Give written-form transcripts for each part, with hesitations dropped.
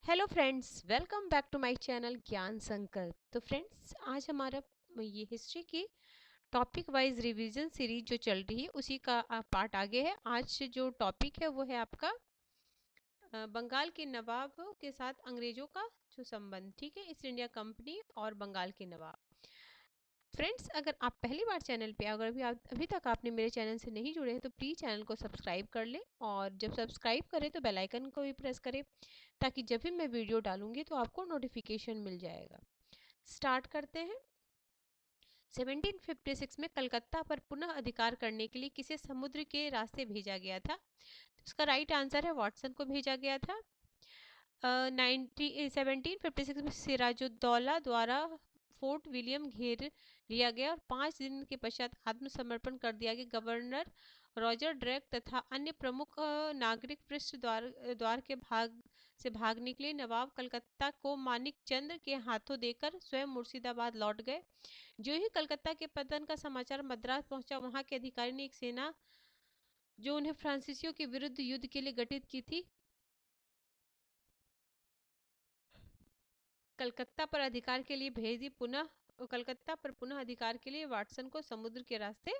Hello friends, welcome back to my channel Gyan Sankalp. तो friends, आज हमारा ये हिस्ट्री की टॉपिक वाइज रिवीजन सीरीज जो चल रही है उसी का पार्ट आगे है। आज जो टॉपिक है वो है आपका बंगाल के नवाब के साथ अंग्रेजों का जो संबंध। ठीक है, ईस्ट इंडिया कंपनी और बंगाल के नवाब। फ्रेंड्स, अगर आप पहली बार चैनल पे, अगर अभी तक आपने मेरे चैनल से नहीं जुड़े हैं तो प्लीज़ चैनल को सब्सक्राइब कर लें, और जब सब्सक्राइब करें तो बेल आइकन को भी प्रेस करें ताकि जब भी मैं वीडियो डालूंगी तो आपको नोटिफिकेशन मिल जाएगा। स्टार्ट करते हैं। 1756 में कलकत्ता पर पुनः अधिकार करने के लिए किसे समुद्र के रास्ते भेजा गया था? तो इसका राइट आंसर है वाटसन को भेजा गया था। 1756 में सिराजुद्दौला द्वारा फोर्ट विलियम घेर लिया गया और 5 दिन के पश्चात आत्मसमर्पण कर दिया गया। गवर्नर रॉजर ड्रैक तथा अन्य प्रमुख नागरिक पृष्ठ द्वार के भाग निकले। नवाब कलकत्ता को मानिक चंद्र के हाथों देकर स्वयं मुर्शिदाबाद लौट गए। जो ही कलकत्ता के पतन का समाचार मद्रास पहुंचा, वहां के अधिकारी ने एक सेना जो उन्हें फ्रांसीसियों के विरुद्ध युद्ध के लिए गठित की थी, कलकत्ता पर अधिकार के लिए भेज दी। कलकत्ता पर पुनः अधिकार के लिए वाटसन को समुद्र के रास्ते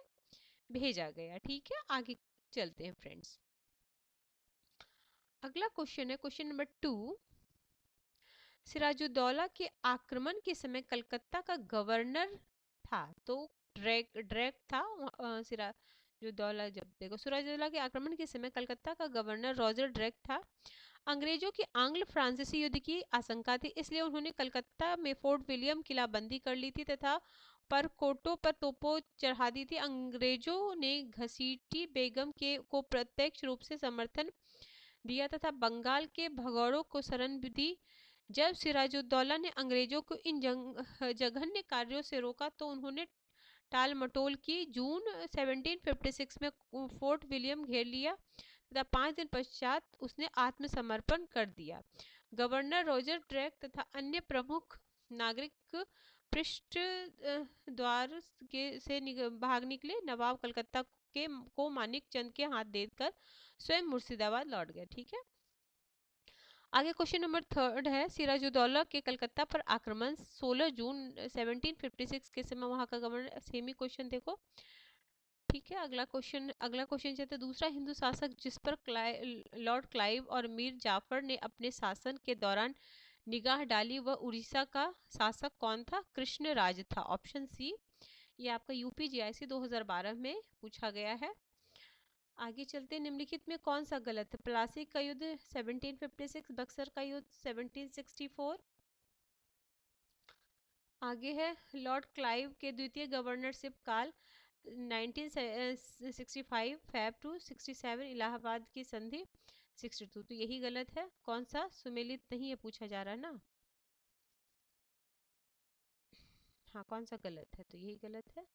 भेजा गया। ठीक है, आगे चलते हैं फ्रेंड्स। अगला क्वेश्चन है क्वेश्चन नंबर 2। सिराजुद्दौला के आक्रमण के समय कलकत्ता का गवर्नर था, तो ड्रैक था। सिराजुद्दौला, जब देखो, सिराजुद्दौला के आक्रमण के समय कलकत्ता का गवर्नर रॉजर ड्रैक था। अंग्रेजों की आंग्ल फ्रांसीसी युद्ध की आशंका थी, इसलिए उन्होंने कलकत्ता में फोर्ट विलियम किलाबंदी कर ली थी तथा परकोटों पर तोपों चढ़ा दी थी। अंग्रेजों ने घसीटी बेगम को प्रत्यक्ष रूप से समर्थन दिया तथा बंगाल के भगौड़ों को शरण दी। जब सिराजुद्दौला ने अंग्रेजों को इन जघन्य कार्यों से रोका तो उन्होंने टाल मटोल की। जून 1756 में फोर्ट विलियम घेर लिया तथा 5 दिन पश्चात उसने आत्मसमर्पण कर दिया। गवर्नर रॉजर ड्रैक तथा अन्य प्रमुख नागरिक पृष्ठ द्वार से भाग निकले। नवाब कलकत्ता को मानिक चंद के हाथ देकर स्वयं मुर्शिदाबाद लौट गए। ठीक है, आगे क्वेश्चन नंबर 3 है। सिराजुद्दौला के कलकत्ता पर आक्रमण 16 जून 1756 के समय वहां का गवर्नर। सेमी क्वेश्चन देखो। ठीक है, अगला क्वेश्चन चलते। दूसरा हिंदू शासक जिस पर लॉर्ड क्लाइव और मीर जाफर ने अपने शासन के दौरान निगाह डाली वह उड़ीसा का शासक कौन था? कृष्णराज था। Option C. ये आपका यूपीजीआईसी 2012 में पूछा गया है। आगे चलते। निम्नलिखित में कौन सा गलत है? प्लासी का युद्ध 1756, बक्सर का युद्ध 1764। आगे है लॉर्ड क्लाइव के द्वितीय गवर्नरशिप काल 1965 फैब टू 67, इलाहाबाद की संधि 62। तो यही गलत है। कौन सा सुमेलित नहीं है पूछा जा रहा है ना। हाँ, कौन सा गलत है? तो यही गलत है।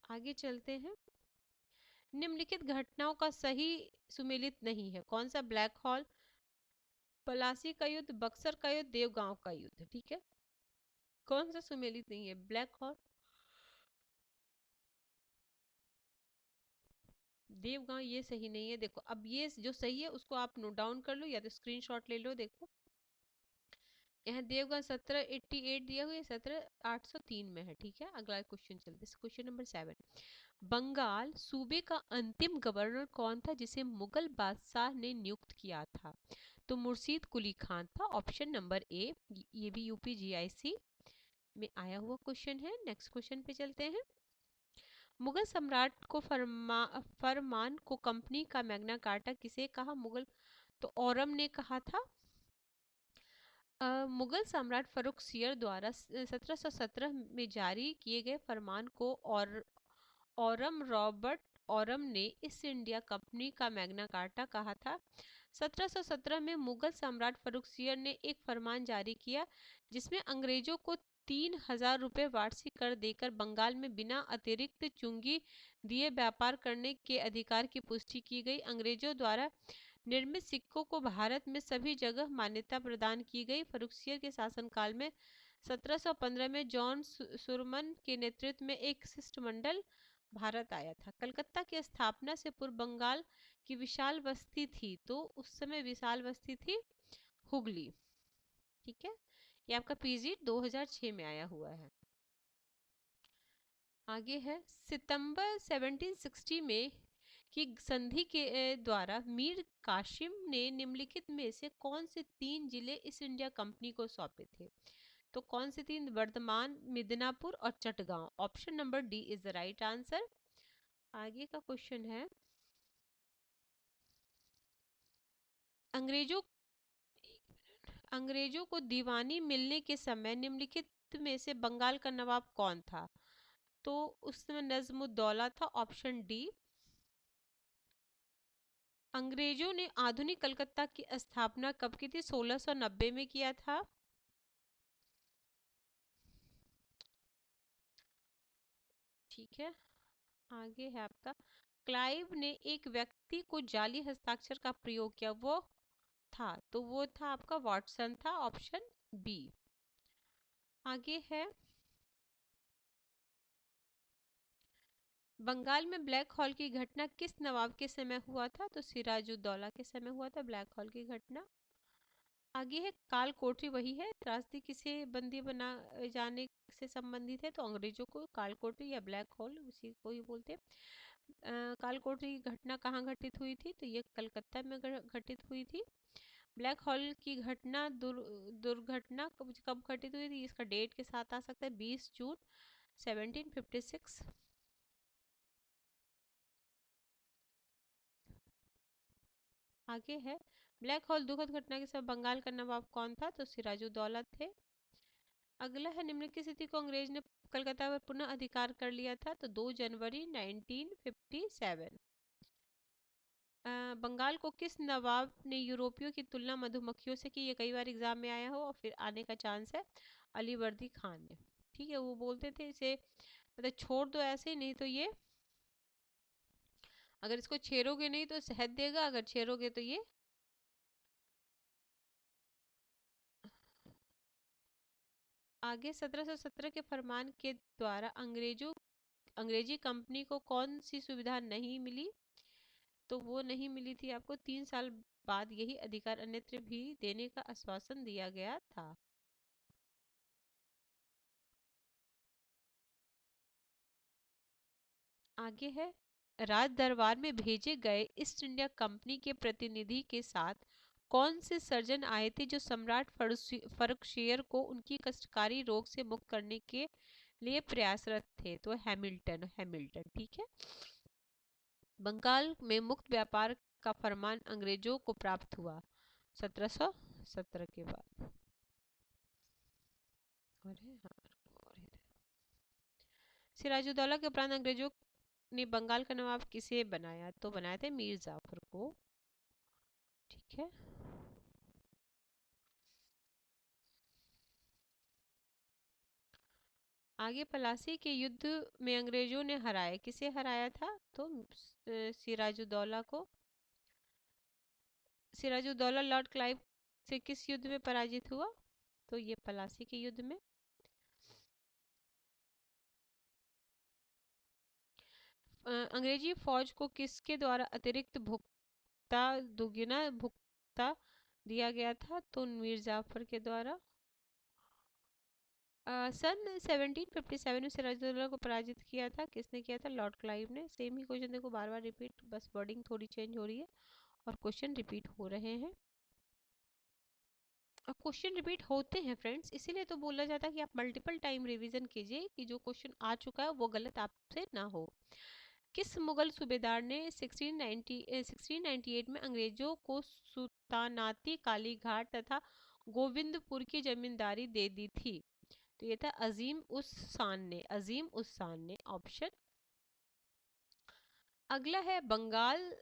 आगे चलते हैं। निम्नलिखित घटनाओं का सही सुमेलित नहीं है। कौन सा? ब्लैक हॉल, पलासी का युद्ध, बक्सर का युद्ध, देवगांव का युद्ध। ठीक है, कौन सा सुमेलित नहीं है? ब्लैक हॉल, देवगांव, ये सही नहीं है। देखो, अब ये जो सही है उसको आप नोट डाउन कर लो या तो स्क्रीनशॉट ले लो। देखो, यहाँ देवगांव 1788 दिया हुआ है, 17803 में है। ठीक है, अगला क्वेश्चन चलते हैं। Question number 7। बंगाल सूबे का अंतिम गवर्नर कौन था जिसे मुगल बादशाह ने नियुक्त किया था? तो मुर्शीद कुली खान था। Option number A. ये भी यूपीजीआईसी में आया हुआ क्वेश्चन है। नेक्स्ट क्वेश्चन पे चलते हैं। मुगल सम्राट को फरमान को कंपनी का मैग्ना कार्टा किसे कहा? मुगल, तो औरम ने कहा था। मुगल सम्राट फर्रुखसियर द्वारा 1717 में जारी किए गए फरमान को औरम रॉबर्ट औरम ने ईस्ट इंडिया कंपनी का मैग्ना कार्टा कहा था। 1717 में मुगल सम्राट फर्रुखसियर ने एक फरमान जारी किया जिसमें अंग्रेजों को 3000 रुपये वार्षिक कर देकर बंगाल में बिना अतिरिक्त चुंगी दिए व्यापार करने के अधिकार की पुष्टि की गई। अंग्रेजों द्वारा निर्मित सिक्कों को भारत में सभी जगह मान्यता प्रदान की गई। फर्रुखसियर के शासनकाल में 1715 में जॉन सुरमन के नेतृत्व में एक शिष्टमंडल भारत आया था। कलकत्ता की स्थापना से पूर्व बंगाल कि विशाल बस्ती थी, तो उस समय विशाल बस्ती थी हुगली। ठीक है, ये आपका पीजी 2006 में आया हुआ है। आगे है, सितंबर 1760 में की संधि के द्वारा मीर कासिम ने निम्नलिखित में से कौन से 3 जिले ईस्ट इंडिया कंपनी को सौंपे थे? तो कौन से 3? वर्धमान, मिदनापुर और Chittagong. Option number D is the right answer. आगे का क्वेश्चन है, अंग्रेजों अंग्रेजों को दीवानी मिलने के समय निम्नलिखित में से बंगाल का नवाब कौन था? तो उस समय नजमुद्दौला था। Option D. अंग्रेजों ने आधुनिक कलकत्ता की स्थापना कब की थी? 1690 में किया था। ठीक है, आगे है आपका, क्लाइव ने एक व्यक्ति को जाली हस्ताक्षर का प्रयोग किया, वो था? तो वो था आपका वाटसन था। Option B. आगे है, बंगाल में ब्लैक हॉल की घटना किस नवाब के समय हुआ था? तो सिराजुद्दौला के समय हुआ था ब्लैक हॉल की घटना। आगे है, काल कोठरी वही है, त्रासदी किसे बंदी बना जाने से संबंधित है? तो अंग्रेजों को काल कोठरी या ब्लैक हॉल उसी को ही बोलते हैं। काल कोठरी की घटना कहाँ घटित हुई थी? तो ये कलकत्ता में घटित हुई थी। ब्लैक हॉल की घटना दुर्घटना कब कब घटित हुई थी? इसका डेट के साथ आ सकता है, 20 जून 1756। आगे है, ब्लैक हॉल दुखद घटना के समय बंगाल का नवाब कौन था? तो सिराजुद्दौला थे। अगला है, निम्नलिखित स्थिति को अंग्रेज ने कलकत्ता पर पुनः अधिकार कर लिया था? तो 2 जनवरी 1957। बंगाल को किस नवाब ने यूरोपियों की तुलना मधुमक्खियों से की? ये कई बार एग्जाम में आया हो और फिर आने का चांस है। अलीवर्दी खान ने। ठीक है, वो बोलते थे इसे मतलब छोड़ दो ऐसे, नहीं तो ये, अगर इसको छेड़ोगे नहीं तो शहद देगा, अगर छेड़ोगे तो ये। आगे 1717 के फरमान के द्वारा अंग्रेजी कंपनी को कौन सी सुविधा नहीं मिली? तो वो नहीं मिली थी आपको 3 साल बाद यही अधिकार अन्यत्र भी देने का आश्वासन दिया गया था। आगे है, राज दरबार में भेजे गए ईस्ट इंडिया कंपनी के प्रतिनिधि के साथ कौन से सर्जन आए थे जो सम्राट फर्रुखशियर को उनकी कष्टकारी रोग से मुक्त करने के लिए प्रयासरत थे? तो हैमिल्टन हैमिल्टन ठीक है। बंगाल में मुक्त व्यापार का फरमान अंग्रेजों को प्राप्त हुआ 1717 के बाद। अरे हाँ, सिराजुद्दौला के उपरांत अंग्रेजों ने बंगाल का नवाब किसे बनाया? तो बनाया था मीर जाफर को। ठीक है, आगे पलासी के युद्ध में अंग्रेजों ने हराया, किसे हराया था? तो सिराजुद्दौला को। सिराजुद्दौला लॉर्ड क्लाइव से किस युद्ध में पराजित हुआ? तो ये पलासी के युद्ध में। अंग्रेजी फौज को किसके द्वारा अतिरिक्त भुगता दुगना भुगता दिया गया था? तो मीर जाफर के द्वारा। सन 1757 में सिराजुद्दौला को पराजित किया था, किसने किया था? लॉर्ड क्लाइव ने। सेम ही क्वेश्चन देखो, बार बार रिपीट, बस वर्डिंग थोड़ी चेंज हो रही है और क्वेश्चन रिपीट हो रहे हैं। और क्वेश्चन रिपीट होते हैं फ्रेंड्स, इसीलिए तो बोला जाता है कि आप मल्टीपल टाइम रिवीजन कीजिए कि जो क्वेश्चन आ चुका है वो गलत आपसे ना हो। किस मुगल सूबेदार ने 1698 में अंग्रेजों को सुल्तानाती कालीघाट तथा गोविंदपुर की जमींदारी दे दी थी? तो ये था अजीम उस शान ने। अजीम उस शान ने। ऑप्शन। अगला है, बंगाल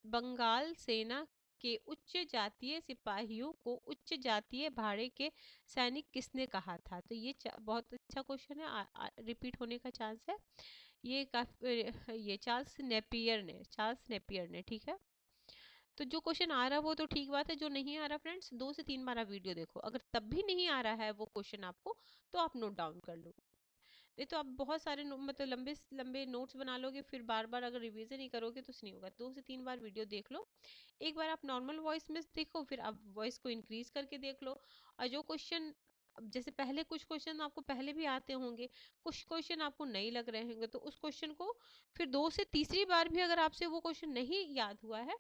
बंगाल सेना के उच्च जातीय सिपाहियों को उच्च जातीय भाड़े के सैनिक किसने कहा था? तो ये बहुत अच्छा क्वेश्चन है, रिपीट होने का चांस है। ये काफी ये चार्ल्स नेपियर ने ठीक है। तो जो क्वेश्चन आ रहा है वो तो ठीक बात है, जो नहीं आ रहा फ्रेंड्स 2 से 3 बार आप वीडियो देखो, अगर तब भी नहीं आ रहा है वो क्वेश्चन आपको, तो आप नोट डाउन कर लो। ये तो आप बहुत सारे मतलब लंबे लंबे नोट्स बना लोगे, फिर बार बार अगर रिवीजन ही करोगे तो नहीं होगा। 2 से 3 बार वीडियो देख लो। एक बार आप नॉर्मल वॉइस में देखो, फिर आप वॉइस को इंक्रीज करके देख लो। और जो क्वेश्चन, जैसे पहले कुछ क्वेश्चन आपको पहले भी आते होंगे, कुछ क्वेश्चन आपको नहीं लग रहे होंगे, तो उस क्वेश्चन को फिर 2 से तीसरी बार भी अगर आपसे वो क्वेश्चन नहीं याद हुआ है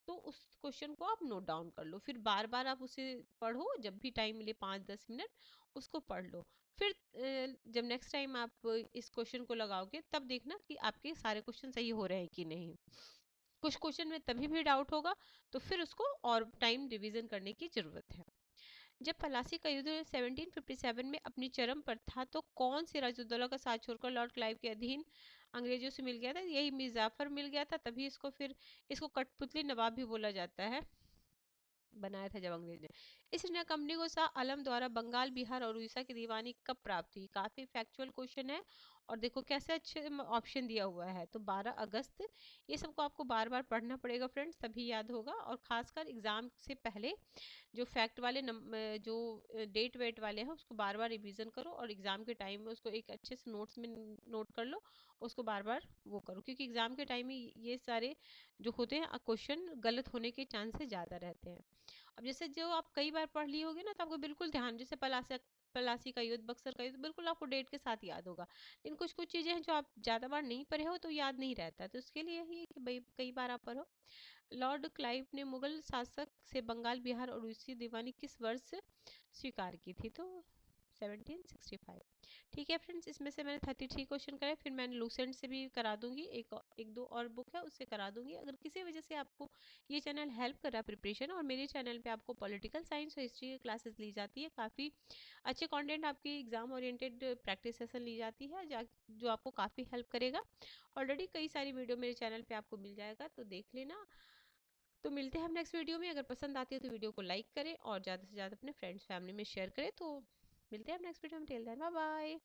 तो उस क्वेश्चन को आप नोट डाउन कर लो, फिर बार बार आप उसे पढ़ो, जब भी टाइम मिले 5-10 मिनट उसको पढ़ लो। फिर जब नेक्स्ट टाइम आप इस क्वेश्चन को लगाओगे तब देखना कि आपके सारे क्वेश्चन सही हो रहे हैं कि नहीं। कुछ क्वेश्चन में तभी भी डाउट होगा, तो फिर उसको और टाइम रिवीजन करने की जरूरत है। जब पलासी का युद्ध 1757 में अपनी चरम पर था तो कौन सिराजुद्दौला का साथ छोड़कर लॉर्ड क्लाइव के अधीन अंग्रेजों से मिल गया था? यही मीर जाफर मिल गया था, तभी इसको फिर इसको कठपुतली नवाब भी बोला जाता है, बनाया था जब अंग्रेज ने। इस इंडिया कंपनी को शाह आलम द्वारा बंगाल, बिहार और उड़ीसा की दीवानी कब प्राप्त हुई? काफी फैक्चुअल क्वेश्चन है, और देखो कैसे अच्छे ऑप्शन दिया हुआ है। तो 12 अगस्त। ये सबको आपको बार बार पढ़ना पड़ेगा फ्रेंड्स, तभी याद होगा। और खासकर एग्जाम से पहले जो फैक्ट वाले जो डेट वेट वाले हैं उसको बार बार रिवीजन करो, और एग्जाम के टाइम में उसको एक अच्छे से नोट्स में नोट कर लो, उसको बार बार वो करो, क्योंकि एग्जाम के टाइम में ये सारे जो होते हैं क्वेश्चन गलत होने के चांसेस ज़्यादा रहते हैं। अब जैसे जो आप कई बार पढ़ लिए होगे ना, तो आपको बिल्कुल ध्यान, जैसे पलासी का युद्ध, बक्सर का युद्ध, बिल्कुल आपको डेट के साथ याद होगा। लेकिन कुछ कुछ चीजें हैं जो आप ज्यादा बार नहीं पढ़े हो तो याद नहीं रहता, तो उसके लिए यही है कि भाई कई बार आप पढ़ो। लॉर्ड क्लाइव ने मुगल शासक से बंगाल, बिहार और उड़ीसा दीवानी किस वर्ष स्वीकार की थी? तो 1765। ठीक है फ्रेंड्स, इसमें से मैंने 33 क्वेश्चन करे, फिर मैंने लूसेंट से भी करा दूंगी, एक दो और बुक है उससे करा दूंगी। अगर किसी वजह से आपको ये चैनल हेल्प कर रहा है प्रिपरेशन, और मेरे चैनल पे आपको पॉलिटिकल साइंस और हिस्ट्री की क्लासेस ली जाती है, काफ़ी अच्छे कंटेंट आपकी एग्जाम ओरिएंटेड प्रैक्टिस सेशन ली जाती है, जो आपको काफ़ी हेल्प करेगा। ऑलरेडी कई सारी वीडियो मेरे चैनल पे आपको मिल जाएगा, तो देख लेना। तो मिलते हैं हम नेक्स्ट वीडियो में। अगर पसंद आती है तो वीडियो को लाइक करें और ज़्यादा से ज़्यादा अपने फ्रेंड्स फैमिली में शेयर करें। तो मिलते हैं हम नेक्स्ट वीडियो में। Till then bye bye.